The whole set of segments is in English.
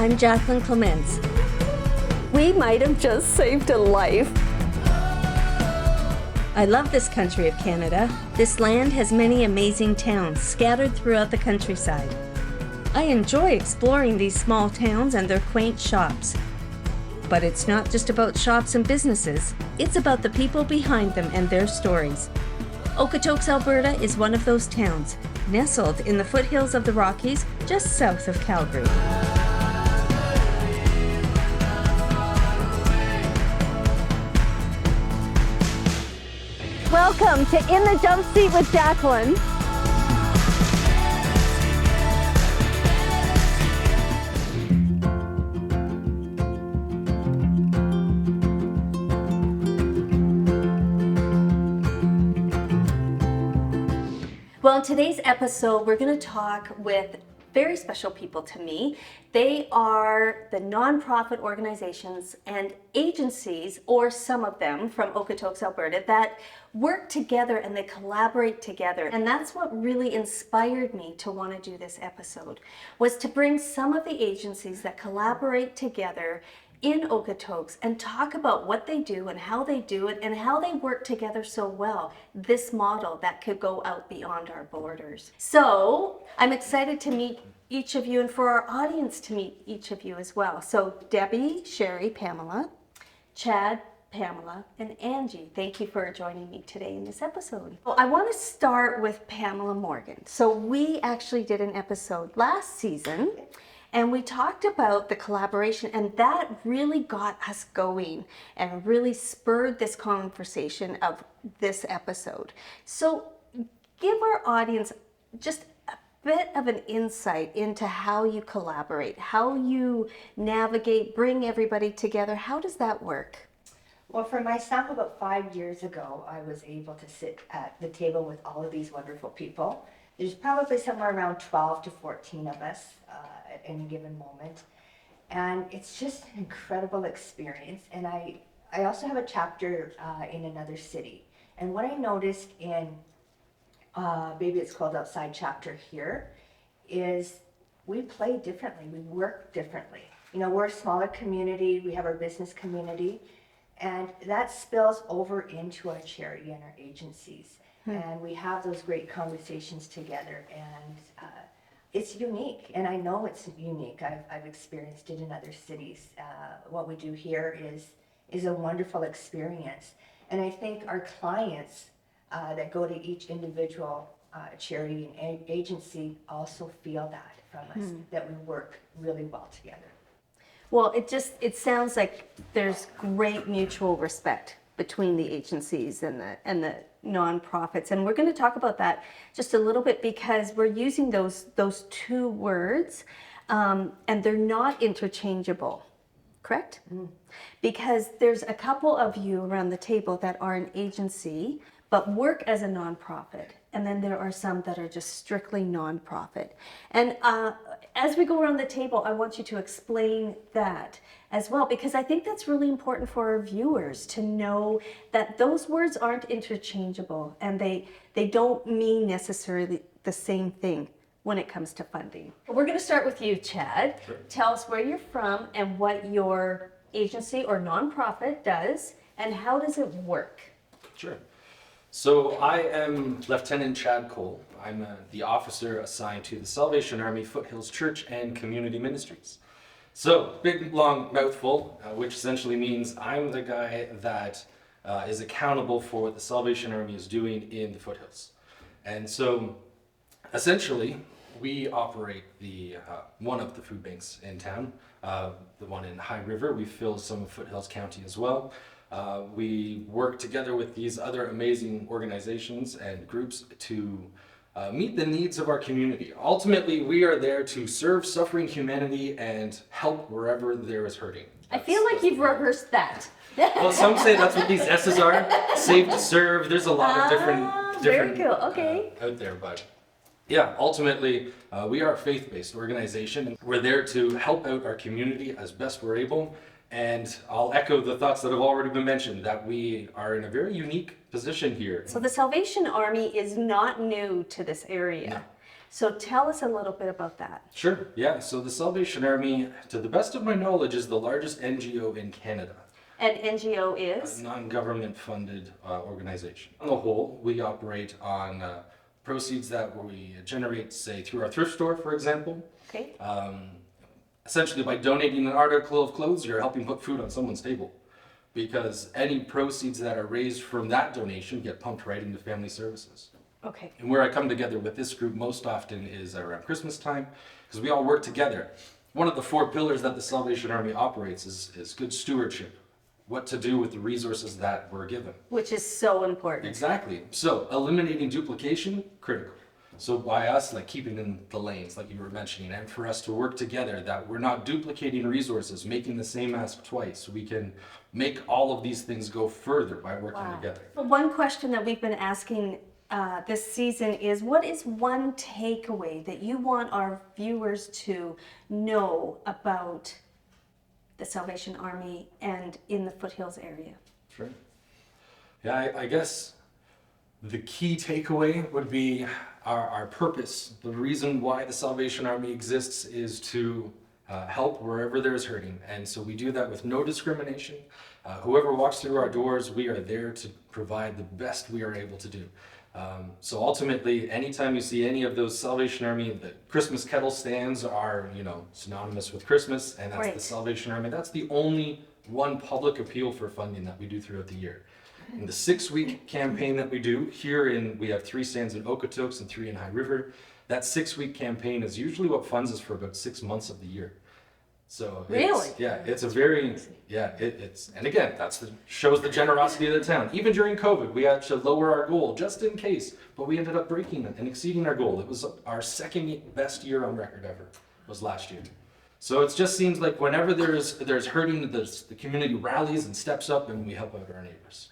I'm Jacqueline S2. We might have just saved a life. I love this country of Canada. This land has many amazing towns scattered throughout the countryside. I enjoy exploring these small towns and their quaint shops. But it's not just about shops and businesses. It's about the people behind them and their stories. Okotoks, Alberta is one of those towns, nestled in the foothills of the Rockies, just south of Calgary. Welcome to In the Jumpseat with Jacqueline. Well, in today's episode, we're going to talk with very special people to me. They are the nonprofit organizations and agencies, or some of them from Okotoks, Alberta, that work together and they collaborate together. And that's what really inspired me to want to do this episode, was to bring some of the agencies that collaborate together in Okotoks and talk about what they do and how they do it and how they work together so well. This model that could go out beyond our borders. So I'm excited to meet each of you and for our audience to meet each of you as well. So Debbie, Sherry, Pamela, Chad, Pamela, and Angie, thank you for joining me today in this episode. Well, I want to start with Pamela Morgan. So we actually did an episode last season and we talked about the collaboration, and that really got us going and really spurred this conversation of this episode. So give our audience just a bit of an insight into how you collaborate, how you navigate, bring everybody together. How does that work? Well, for myself, about 5 years ago, I was able to sit at the table with all of these wonderful people. There's probably somewhere around 12 to 14 of us at any given moment. And it's just an incredible experience. And I also have a chapter in another city. And what I noticed in, maybe it's called Outside Chapter here, is we play differently, we work differently. You know, we're a smaller community, we have our business community, and that spills over into our charity and our agencies. And we have those great conversations together, and it's unique, and I know it's unique. I've experienced it in other cities. What we do here is a wonderful experience, and I think our clients that go to each individual charity and agency also feel that from us, that we work really well together. Well, it sounds like there's great mutual respect between the agencies and the nonprofits, and we're going to talk about that just a little bit because we're using those two words, and they're not interchangeable, correct? Because there's a couple of you around the table that are an agency but work as a nonprofit, and then there are some that are just strictly nonprofit. And as we go around the table, I want you to explain that as well, because I think that's really important for our viewers to know that those words aren't interchangeable and they don't mean necessarily the same thing when it comes to funding. We're going to start with you, Chad. Sure. Tell us where you're from and what your agency or nonprofit does and how does it work? Sure. So I am Lieutenant Chad Cole. I'm the officer assigned to the Salvation Army Foothills Church and Community Ministries. So, big long mouthful, which essentially means I'm the guy that is accountable for what the Salvation Army is doing in the foothills. And so, essentially, we operate the one of the food banks in town, the one in High River. We fill some of Foothills County as well. We work together with these other amazing organizations and groups to meet the needs of our community. Ultimately, we are there to serve suffering humanity and help wherever there is hurting. I feel like you've rehearsed that. Well, some say that's what these S's are. Save to serve. There's a lot of different very cool. Okay. out there, but yeah, ultimately, we are a faith-based organization, and we're there to help out our community as best we're able. And I'll echo the thoughts that have already been mentioned, that we are in a very unique position here. So the Salvation Army is not new to this area. No. So tell us a little bit about that. Sure, yeah. So the Salvation Army, to the best of my knowledge, is the largest NGO in Canada. And NGO A is? non-government funded organization. On the whole, we operate on proceeds that we generate, say, through our thrift store, for example. Okay. Essentially, by donating an article of clothes, you're helping put food on someone's table. Because any proceeds that are raised from that donation get pumped right into family services. Okay. And where I come together with this group most often is around Christmas time, because we all work together. One of the 4 pillars that the Salvation Army operates is good stewardship. What to do with the resources that we're given. Which is so important. Exactly. So eliminating duplication, critical. So by us, like keeping in the lanes, like you were mentioning, and for us to work together, that we're not duplicating resources, making the same ask twice. We can make all of these things go further by working together. But one question that we've been asking this season is, what is one takeaway that you want our viewers to know about the Salvation Army and in the Foothills area? Sure. Yeah, I guess the key takeaway would be our purpose. The reason why the Salvation Army exists is to help wherever there's hurting. And so we do that with no discrimination. Whoever walks through our doors, we are there to provide the best we are able to do. So ultimately, anytime you see any of those Salvation Army, the Christmas kettle stands are, synonymous with Christmas, and that's Right. the Salvation Army. That's the only one public appeal for funding that we do throughout the year. In the 6-week campaign that we do, we have 3 stands in Okotoks and 3 in High River. That 6-week campaign is usually what funds us for about 6 months of the year. So Really? it's a very, and again, shows the generosity of the town. Even during COVID, we had to lower our goal just in case, but we ended up breaking it and exceeding our goal. It was our 2nd best year on record ever, was last year. So it just seems like whenever there's hurting, the community rallies and steps up and we help out our neighbors.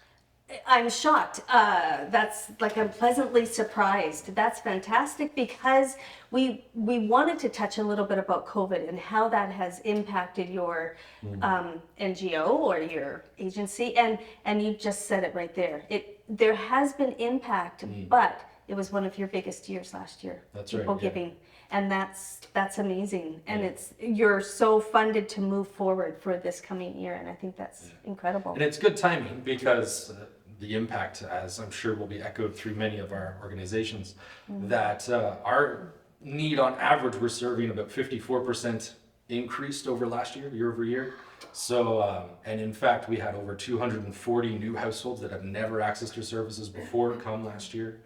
I'm shocked. I'm pleasantly surprised. That's fantastic, because we wanted to touch a little bit about COVID and how that has impacted your NGO or your agency, and you just said it right there. There has been impact, but it was one of your biggest years last year. That's right, People yeah. giving, and that's amazing. And you're so funded to move forward for this coming year, and I think that's incredible. And it's good timing because the impact, as I'm sure will be echoed through many of our organizations, that our need on average, we're serving about 54% increased over last year over year. So, and in fact, we had over 240 new households that have never accessed our services before come last year.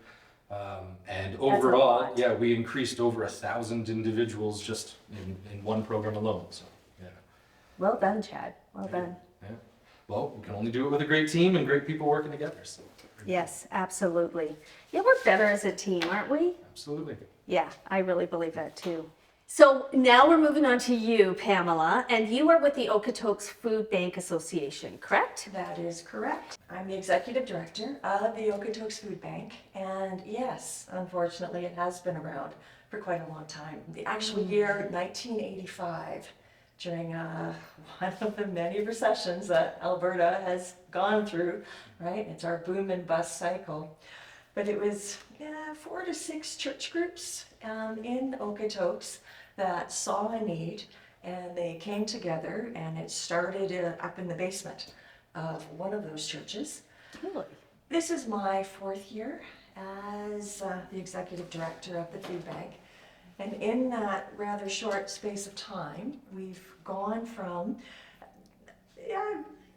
And overall, we increased over 1,000 individuals just in one program alone. So, yeah. Well done, Chad. Well done. Yeah. Well, we can only do it with a great team and great people working together. So. Yes, absolutely. Yeah, we're better as a team, aren't we? Absolutely. Yeah, I really believe that too. So now we're moving on to you, Pamela, and you are with the Okotoks Food Bank Association, correct? That is correct. I'm the executive director of the Okotoks Food Bank, and yes, unfortunately, it has been around for quite a long time. The actual year 1985, during one of the many recessions that Alberta has gone through, right? It's our boom and bust cycle. But it was 4 to 6 church groups in Okotoks that saw a need, and they came together, and it started up in the basement of one of those churches. Really? This is my 4th year as the executive director of the food bank. And in that rather short space of time, we've gone from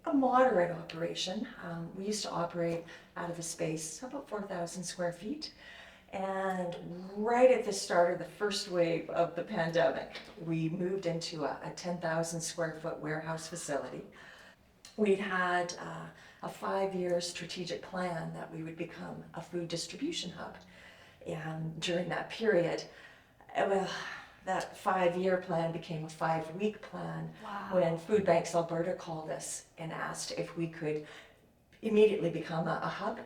a moderate operation. We used to operate out of a space about 4,000 square feet. And right at the start of the first wave of the pandemic, we moved into a 10,000 square foot warehouse facility. We'd had a 5-year strategic plan that we would become a food distribution hub. And during that period, that 5-year plan became a 5-week plan. Wow. When Food Banks Alberta called us and asked if we could immediately become a hub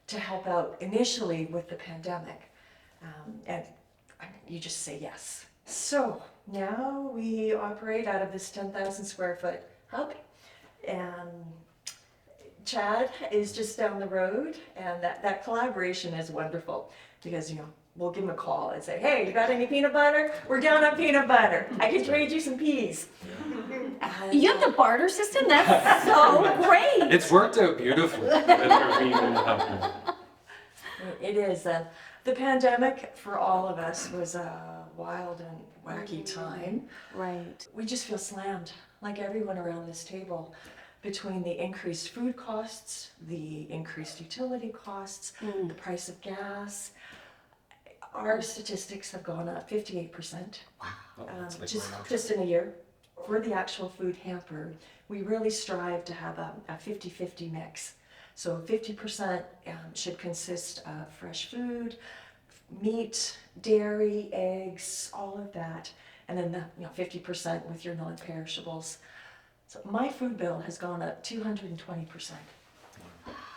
to help out initially with the pandemic. And you just say yes. So now we operate out of this 10,000 square foot hub, and Chad is just down the road, and that collaboration is wonderful because, we'll give them a call and say, hey, you got any peanut butter? We're down on peanut butter. I can trade you some peas. And, You have the barter system? That's so great. It's worked out beautifully. It is. The pandemic for all of us was a wild and wacky time. Right. We just feel slammed, like everyone around this table, between the increased food costs, the increased utility costs, the price of gas. Our statistics have gone up 58%. Oh, it's like just in a year. For the actual food hamper, we really strive to have a 50-50 mix. So 50% should consist of fresh food, meat, dairy, eggs, all of that, and then 50% with your non-perishables. So my food bill has gone up 220%.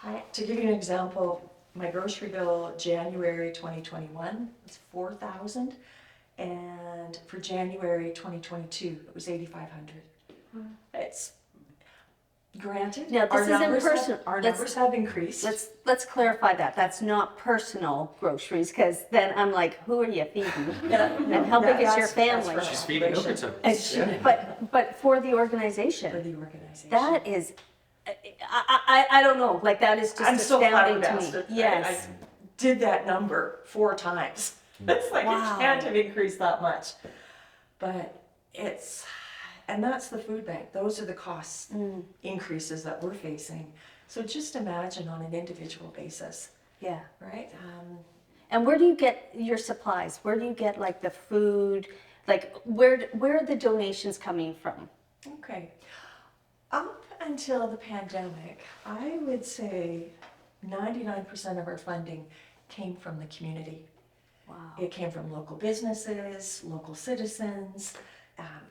Right? To give you an example, my grocery bill January 2021 was $4,000, and for January 2022 it was $8,500. It's granted. Now, this isn't personal. Our Let's- numbers have increased. Let's clarify that. That's not personal groceries, because then I'm like, who are you feeding? And how big is your family? She's feeding Okotoks. And but for the For organization, the organization. that is, I don't know, like that is just I'm so astounding to flabbergasted. me. Yes. I did that number 4 times. It's like Wow. it can't have increased that much. But and that's the food bank. Those are the cost increases that we're facing. So just imagine on an individual basis, Yeah. right? And where do you get your supplies? Where do you get like the food? Like where are the donations coming from? Okay. Up until the pandemic, I would say 99% of our funding came from the community. Wow. It came from local businesses, local citizens,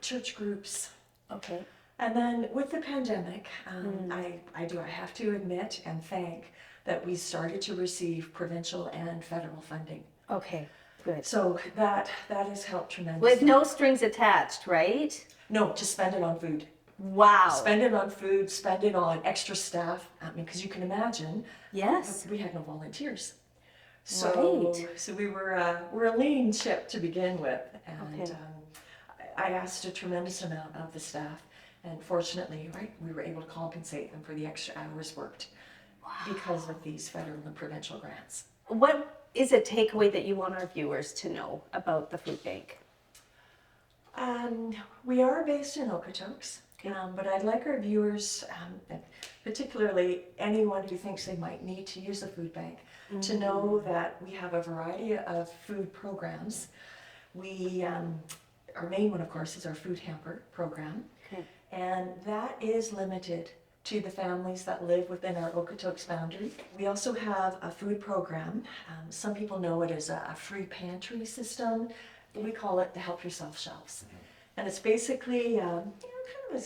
church groups. Okay. And then with the pandemic, I have to admit and thank that we started to receive provincial and federal funding. Okay. Good. So that has helped tremendously. With no strings attached, right? No, just spend it on food. Wow. Spend it on food, spend it on extra staff. I mean, because you can imagine, Yes. we had no volunteers. So, Right. so we're a lean ship to begin with, and Okay. I asked a tremendous amount of the staff, and fortunately, right, we were able to compensate them for the extra hours worked because of these federal and provincial grants. What is a takeaway that you want our viewers to know about the food bank? We are based in Okotoks, but I'd like our viewers, and particularly anyone who thinks they might need to use the food bank, to know that we have a variety of food programs. Our main one, of course, is our food hamper program, and that is limited to the families that live within our Okotoks boundary. We also have a food program. Some people know it as a free pantry system. We call it the Help Yourself Shelves. And it's basically kind of a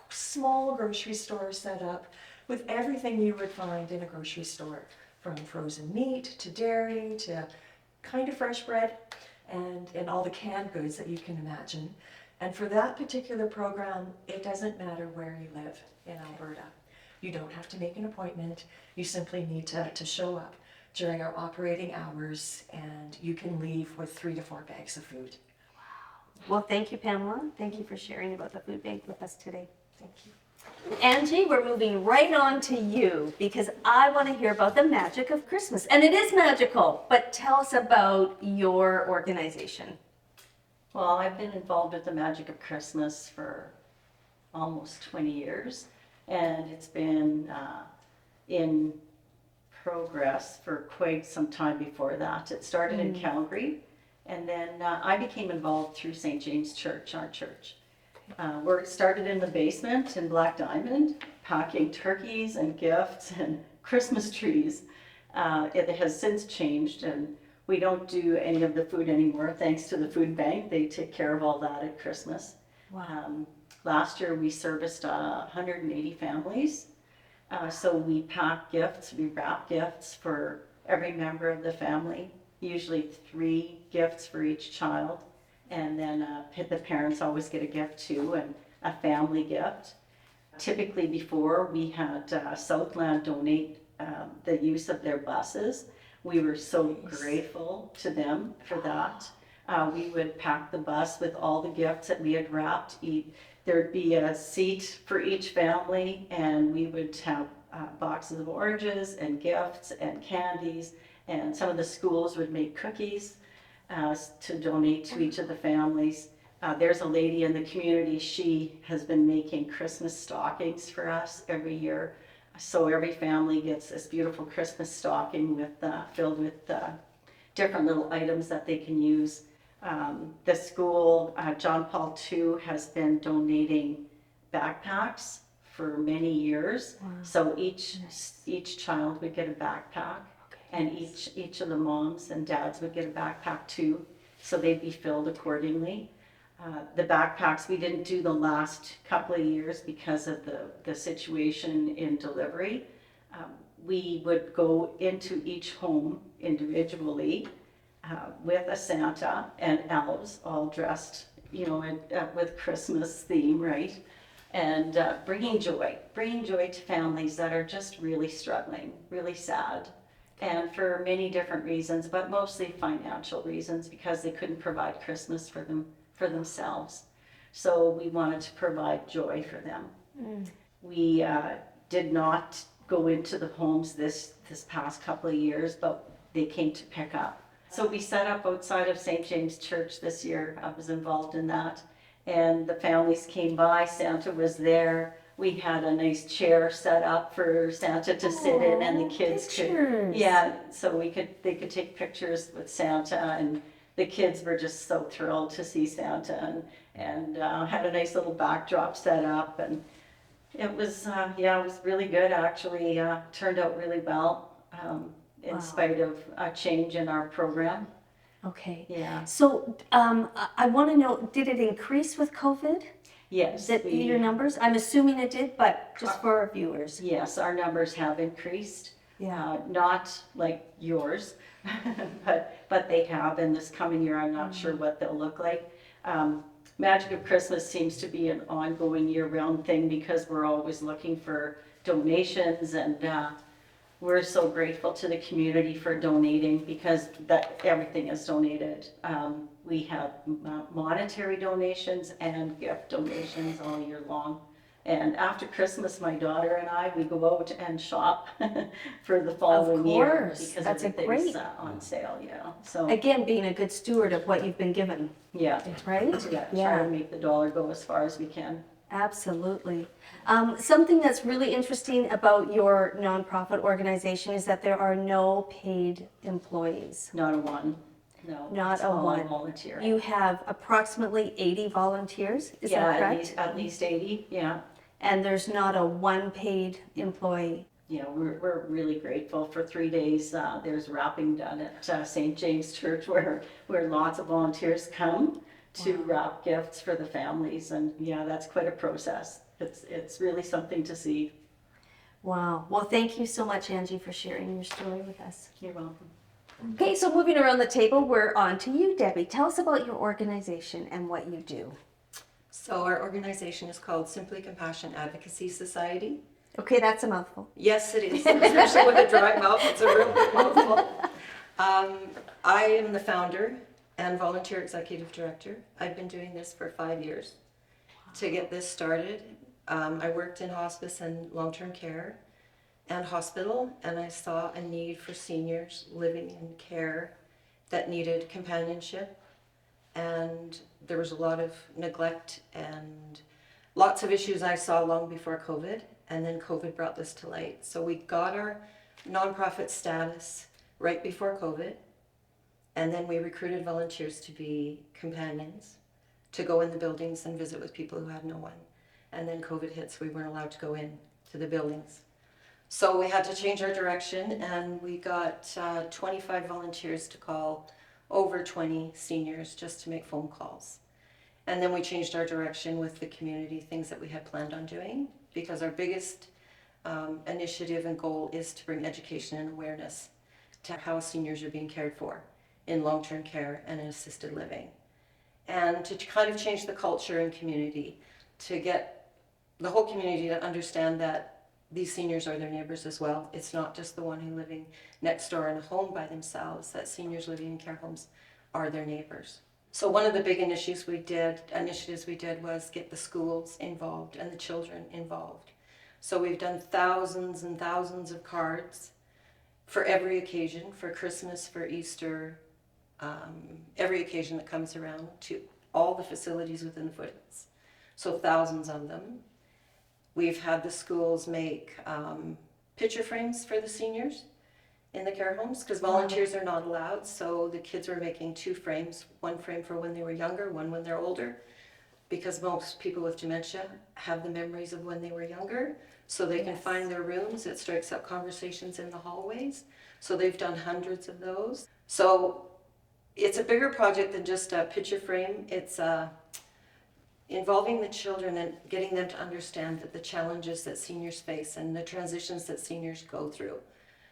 small grocery store set up with everything you would find in a grocery store, from frozen meat to dairy to kind of fresh bread and all the canned goods that you can imagine. And for that particular program, it doesn't matter where you live in Alberta. You don't have to make an appointment. You simply need to show up during our operating hours, and you can leave with 3 to 4 bags of food. Well, thank you, Pamela. Thank you for sharing about the food bank with us today. Thank you. Angie, we're moving right on to you because I want to hear about the magic of Christmas. And it is magical, but tell us about your organization. Well, I've been involved with the magic of Christmas for almost 20 years, and it's been in progress for quite some time before that. It started in Calgary, and then I became involved through St. James Church, our church. Where it started in the basement in Black Diamond, packing turkeys and gifts and Christmas trees. It has since changed, and we don't do any of the food anymore, thanks to the food bank. They take care of all that at Christmas. Wow. Last year we serviced 180 families. So we pack gifts, we wrap gifts for every member of the family, usually 3 gifts for each child. And then the parents always get a gift too, and a family gift. Typically before, we had Southland donate the use of their buses. We were so grateful to them for that. We would pack the bus with all the gifts that we had wrapped. There'd be a seat for each family, and we would have boxes of oranges and gifts and candies, and some of the schools would make cookies to donate to each of the families. There's a lady in the community, she has been making Christmas stockings for us every year. So every family gets this beautiful Christmas stocking filled with different little items that they can use. The school, John Paul II, has been donating backpacks for many years. Wow. So each child would get a backpack, and each of the moms and dads would get a backpack too. So they'd be filled accordingly. The backpacks, we didn't do the last couple of years because of the situation in delivery. We would go into each home individually with a Santa and elves all dressed, with Christmas theme, right? And bringing joy to families that are just really struggling, really sad, and for many different reasons, but mostly financial reasons, because they couldn't provide Christmas for themselves. So we wanted to provide joy for them. We did not go into the homes this past couple of years, but they came to pick up. So we set up outside of St. James Church this year. I was involved in that. And the families came by, Santa was there. We had a nice chair set up for Santa to sit in, and the kids pictures. so they could take pictures with Santa, and the kids were just so thrilled to see Santa, and had a nice little backdrop set up, and it was it was really good actually. Turned out really well in spite of a change in our program. Okay. Yeah. So I want to know, did it increase with COVID? Yes. Your numbers? I'm assuming it did, but just for our viewers. Yes, our numbers have increased. Yeah. Not like yours, but they have. In this coming year, I'm not sure what they'll look like. Magic of Christmas seems to be an ongoing year-round thing because we're always looking for donations, and we're so grateful to the community for donating, because everything is donated. We have monetary donations and gift donations all year long. And after Christmas, my daughter and I, we go out and shop for the following year. course. Because That's everything's great. on sale, So, Again, being a good steward of what you've been given, yeah. right? Try to make the dollar go as far as we can. Absolutely. Something that's really interesting about your nonprofit organization is that there are no paid employees. Not a one. No. Not it's a all one. volunteer. You have approximately 80 volunteers, is that correct? At least 80, yeah. And there's not a one paid employee. Yeah, we're really grateful. For 3 days, there's wrapping done at St. James Church where lots of volunteers come to wrap gifts for the families, and that's quite a process. It's really something to see. Wow. Well, thank you so much, Angie, for sharing your story with us. You're welcome. Okay, so moving around the table, we're on to you, Debbie. Tell us about your organization and what you do. So our organization is called Simply Compassion Advocacy Society. Okay, that's a mouthful. Yes, it is, especially with a dry mouth. It's a real big mouthful. I am the founder and volunteer executive director. I've been doing this for 5 years. To get this started, I worked in hospice and long-term care and hospital, and I saw a need for seniors living in care that needed companionship, and there was a lot of neglect and lots of issues I saw long before COVID, and then COVID brought this to light. So we got our nonprofit status right before COVID, and then we recruited volunteers to be companions, to go in the buildings and visit with people who had no one. And then COVID hit, so we weren't allowed to go in to the buildings. So we had to change our direction, and we got 25 volunteers to call over 20 seniors just to make phone calls. And then we changed our direction with the community, things that we had planned on doing, because our biggest initiative and goal is to bring education and awareness to how seniors are being cared for in long-term care and in assisted living. And to kind of change the culture and community, to get the whole community to understand that these seniors are their neighbors as well. It's not just the one who living next door in a home by themselves, that seniors living in care homes are their neighbors. So one of the big initiatives we did was get the schools involved and the children involved. So we've done thousands and thousands of cards for every occasion, for Christmas, for Easter, every occasion that comes around, to all the facilities within the foothills. So thousands of them. We've had the schools make picture frames for the seniors in the care homes, because volunteers are not allowed. So the kids were making 2 frames, 1 frame for when they were younger, 1 when they're older, because most people with dementia have the memories of when they were younger, so they can find their rooms. It strikes up conversations in the hallways. So they've done hundreds of those. So it's a bigger project than just a picture frame. It's involving the children and getting them to understand that the challenges that seniors face and the transitions that seniors go through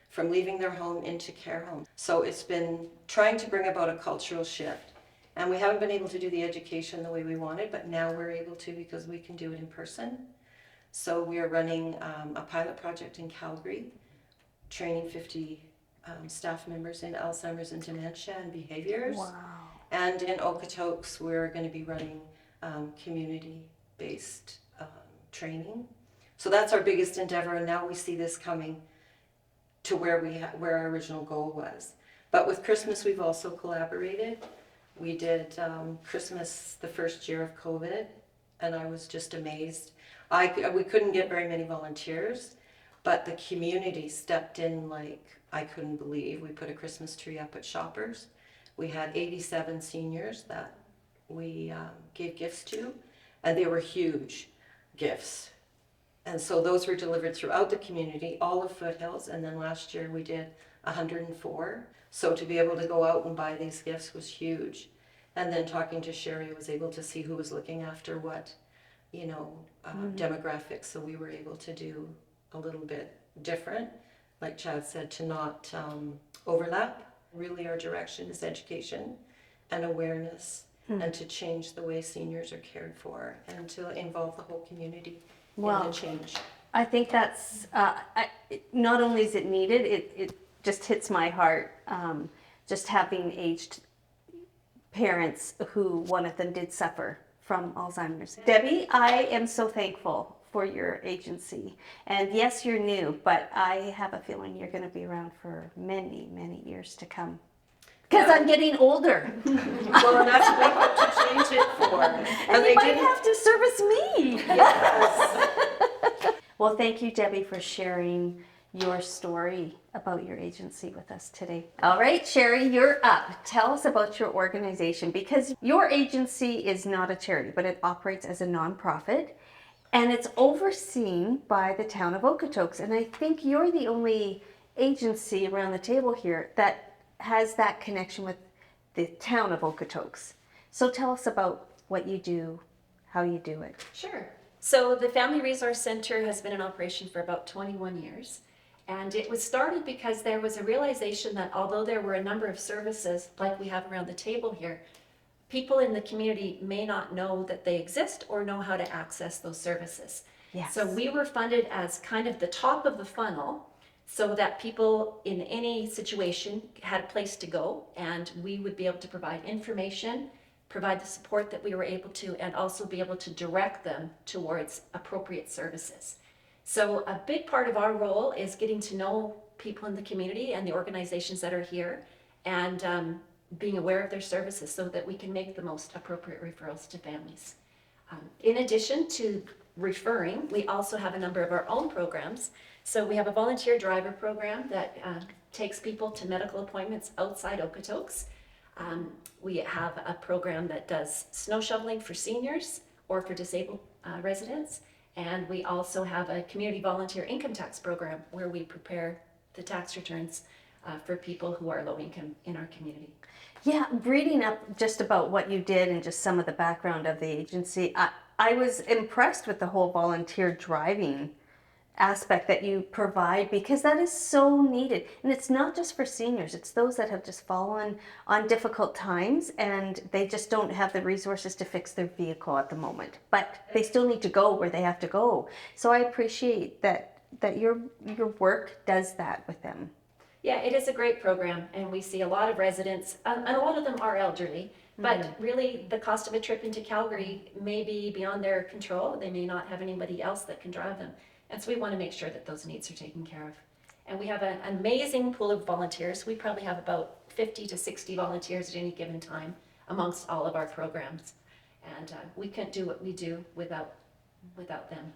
from leaving their home into care homes. So it's been trying to bring about a cultural shift. And we haven't been able to do the education the way we wanted, but now we're able to, because we can do it in person. So we are running a pilot project in Calgary, training 50 staff members in Alzheimer's and dementia and behaviors. Wow. And in Okotoks, we're going to be running community-based training. So that's our biggest endeavor, and now we see this coming to where where our original goal was. But with Christmas, we've also collaborated. We did Christmas the first year of COVID, and I was just amazed. We couldn't get very many volunteers, but the community stepped in like I couldn't believe. We put a Christmas tree up at Shoppers. We had 87 seniors that we gave gifts to, and they were huge gifts. And so those were delivered throughout the community, all of Foothills, and then last year we did 104. So to be able to go out and buy these gifts was huge. And then talking to Sherry, I was able to see who was looking after what, demographics. So we were able to do a little bit different, like Chad said, to not overlap. Really our direction is education and awareness, and to change the way seniors are cared for, and to involve the whole community in the change. I think that's, not only is it needed, it just hits my heart, just having aged parents who one of them did suffer from Alzheimer's. Debbie, I am so thankful for your agency. And yes, you're new, but I have a feeling you're going to be around for many, many years to come. Because I'm getting older. Well, and that's what we hope to change it for. And you might have to service me. Yes. Well, thank you, Debbie, for sharing your story about your agency with us today. All right, Sherry, you're up. Tell us about your organization, because your agency is not a charity, but it operates as a nonprofit, and it's overseen by the town of Okotoks. And I think you're the only agency around the table here that has that connection with the town of Okotoks. So tell us about what you do, how you do it. Sure. So the Family Resource Center has been in operation for about 21 years. And it was started because there was a realization that although there were a number of services like we have around the table here, people in the community may not know that they exist or know how to access those services. Yes. So we were funded as kind of the top of the funnel, so that people in any situation had a place to go, and we would be able to provide information, provide the support that we were able to, and also be able to direct them towards appropriate services. So a big part of our role is getting to know people in the community and the organizations that are here, and being aware of their services so that we can make the most appropriate referrals to families. In addition to referring, we also have a number of our own programs. So we have a volunteer driver program that takes people to medical appointments outside Okotoks. We have a program that does snow shoveling for seniors or for disabled residents. And we also have a community volunteer income tax program where we prepare the tax returns for people who are low income in our community. Yeah, reading up just about what you did and just some of the background of the agency, I was impressed with the whole volunteer driving aspect that you provide, because that is so needed. And it's not just for seniors, it's those that have just fallen on difficult times and they just don't have the resources to fix their vehicle at the moment, but they still need to go where they have to go. So I appreciate that that your work does that with them. Yeah, it is a great program, and we see a lot of residents, and a lot of them are elderly, but really the cost of a trip into Calgary may be beyond their control. They may not have anybody else that can drive them. And so we want to make sure that those needs are taken care of. And we have an amazing pool of volunteers. We probably have about 50 to 60 volunteers at any given time amongst all of our programs. And we couldn't do what we do without them.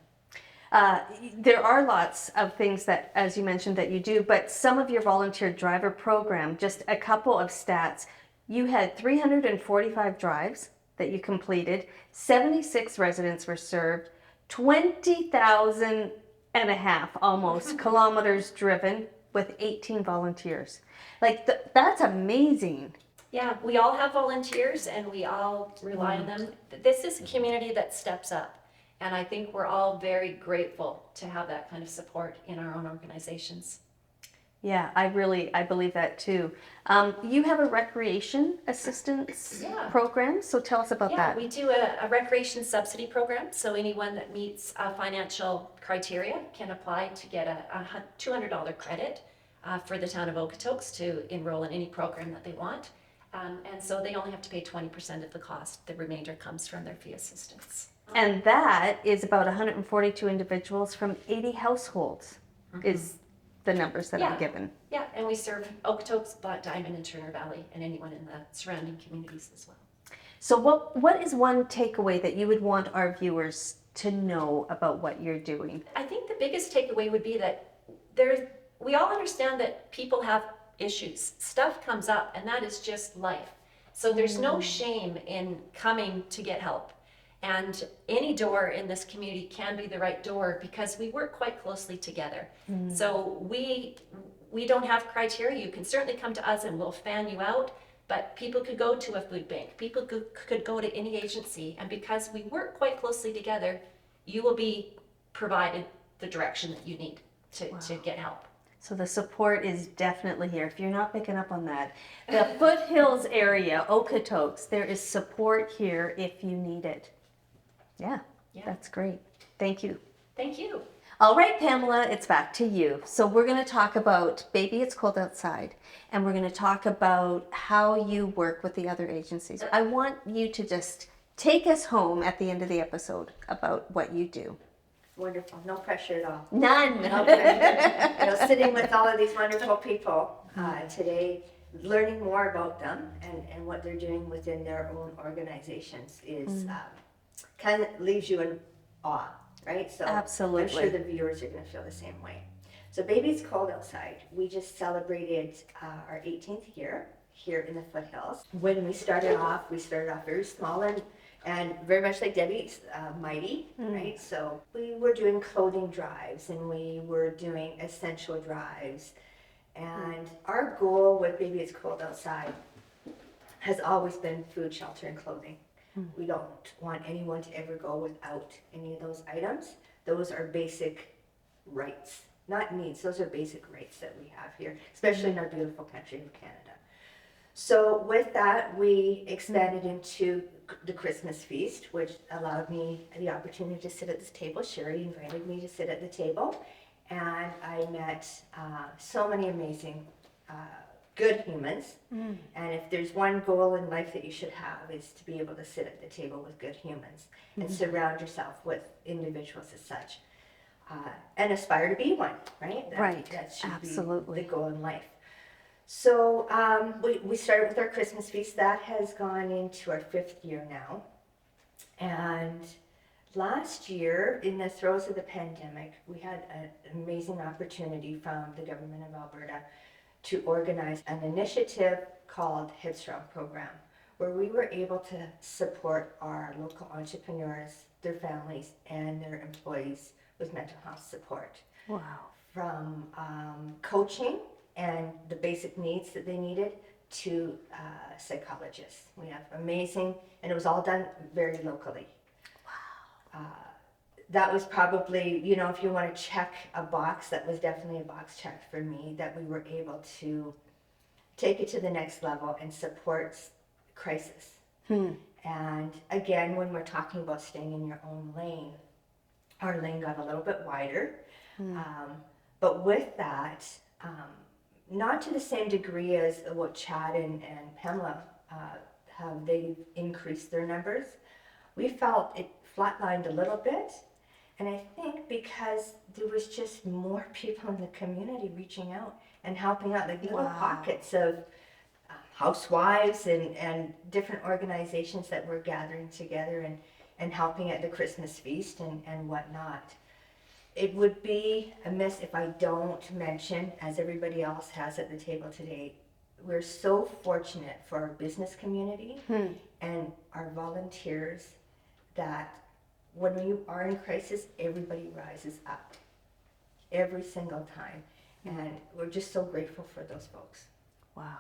There are lots of things that, as you mentioned, that you do, but some of your volunteer driver program, just a couple of stats. You had 345 drives that you completed, 76 residents were served, 20,000 and a half almost kilometers driven with 18 volunteers. Like that's amazing. Yeah, we all have volunteers and we all rely on them. This is a community that steps up. And I think we're all very grateful to have that kind of support in our own organizations. Yeah, I believe that too. You have a recreation assistance program, so tell us about that. We do a recreation subsidy program. So anyone that meets financial criteria can apply to get a $200 credit for the town of Okotoks to enroll in any program that they want. And so they only have to pay 20% of the cost. The remainder comes from their fee assistance. And that is about 142 individuals from 80 households, is the numbers that are given. Yeah, and we serve Okotoks, Black Diamond, and Turner Valley, and anyone in the surrounding communities as well. So what is one takeaway that you would want our viewers to know about what you're doing? I think the biggest takeaway would be that we all understand that people have issues. Stuff comes up, and that is just life. So there's no shame in coming to get help. And any door in this community can be the right door because we work quite closely together. So we don't have criteria. You can certainly come to us and we'll fan you out, but people could go to a food bank. People could go to any agency. And because we work quite closely together, you will be provided the direction that you need to get help. So the support is definitely here. If you're not picking up on that, the foothills area, Okotoks, there is support here if you need it. Yeah, that's great. Thank you. Thank you. All right, Pamela, it's back to you. So we're going to talk about Baby It's Cold Outside, and we're going to talk about how you work with the other agencies. I want you to just take us home at the end of the episode about what you do. Wonderful. No pressure at all. None. No pressure. Sitting with all of these wonderful people today, learning more about them and what they're doing within their own organizations is kind of leaves you in awe, right? So Absolutely. I'm sure the viewers are going to feel the same way. So Baby It's Cold Outside, we just celebrated our 18th year here in the foothills. When we started off very small and very much like Debbie's Mighty, right? So we were doing clothing drives and we were doing essential drives. And our goal with Baby It's Cold Outside has always been food, shelter, and clothing. We don't want anyone to ever go without any of those items. Those are basic rights, not needs. Those are basic rights that we have here, especially in our beautiful country of Canada. So with that, we expanded into the Christmas feast, which allowed me the opportunity to sit at this table. Sherry invited me to sit at the table, and I met so many amazing good humans. And if there's one goal in life that you should have, is to be able to sit at the table with good humans and surround yourself with individuals as such, and aspire to be one, right? That should Absolutely. be the goal in life. So we started with our Christmas feast. That has gone into our 5th year now. And last year, in the throes of the pandemic, we had an amazing opportunity from the government of Alberta to organize an initiative called Headstrong Program, where we were able to support our local entrepreneurs, their families, and their employees with mental health support. Wow. From coaching and the basic needs that they needed to psychologists. We have amazing, and it was all done very locally. Wow. That was probably, if you want to check a box, that was definitely a box check for me, that we were able to take it to the next level and support crisis. And again, when we're talking about staying in your own lane, our lane got a little bit wider. But with that, not to the same degree as what Chad and Pamela have, they increased their numbers. We felt it flatlined a little bit. And I think because there was just more people in the community reaching out and helping out, like little pockets of housewives and different organizations that were gathering together and helping at the Christmas feast and whatnot. It would be amiss if I don't mention, as everybody else has at the table today, we're so fortunate for our business community and our volunteers that when you are in crisis, everybody rises up every single time. And we're just so grateful for those folks. Wow.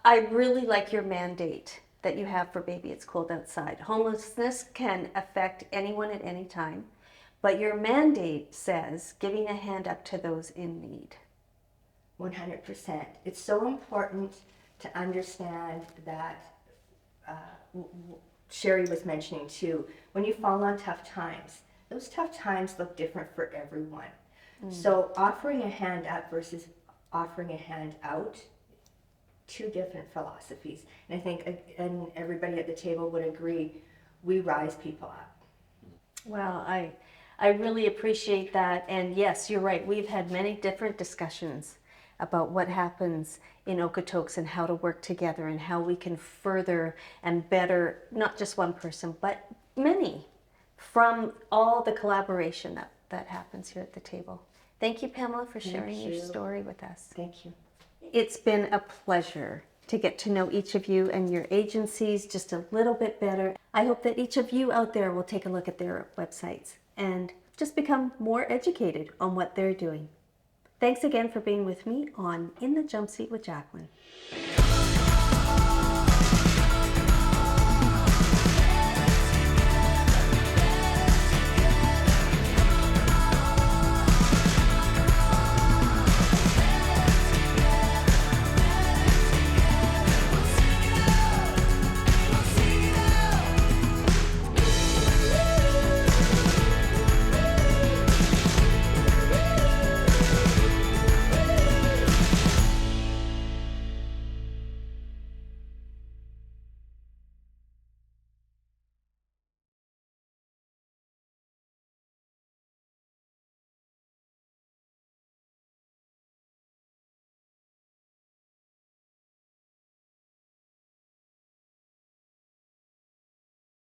I really like your mandate that you have for Baby It's Cold Outside. Homelessness can affect anyone at any time, but your mandate says giving a hand up to those in need. 100%. It's so important to understand that Sherry was mentioning too, when you fall on tough times, those tough times look different for everyone. So offering a hand up versus offering a hand out, two different philosophies. And I think, and everybody at the table would agree, we rise people up. Well, I really appreciate that. And yes, you're right. We've had many different discussions about what happens in Okotoks and how to work together and how we can further and better, not just one person, but many, from all the collaboration that happens here at the table. Thank you, Pamela, for sharing your story with us. Thank you. It's been a pleasure to get to know each of you and your agencies just a little bit better. I hope that each of you out there will take a look at their websites and just become more educated on what they're doing. Thanks again for being with me on In the Jump Seat with Jacqueline.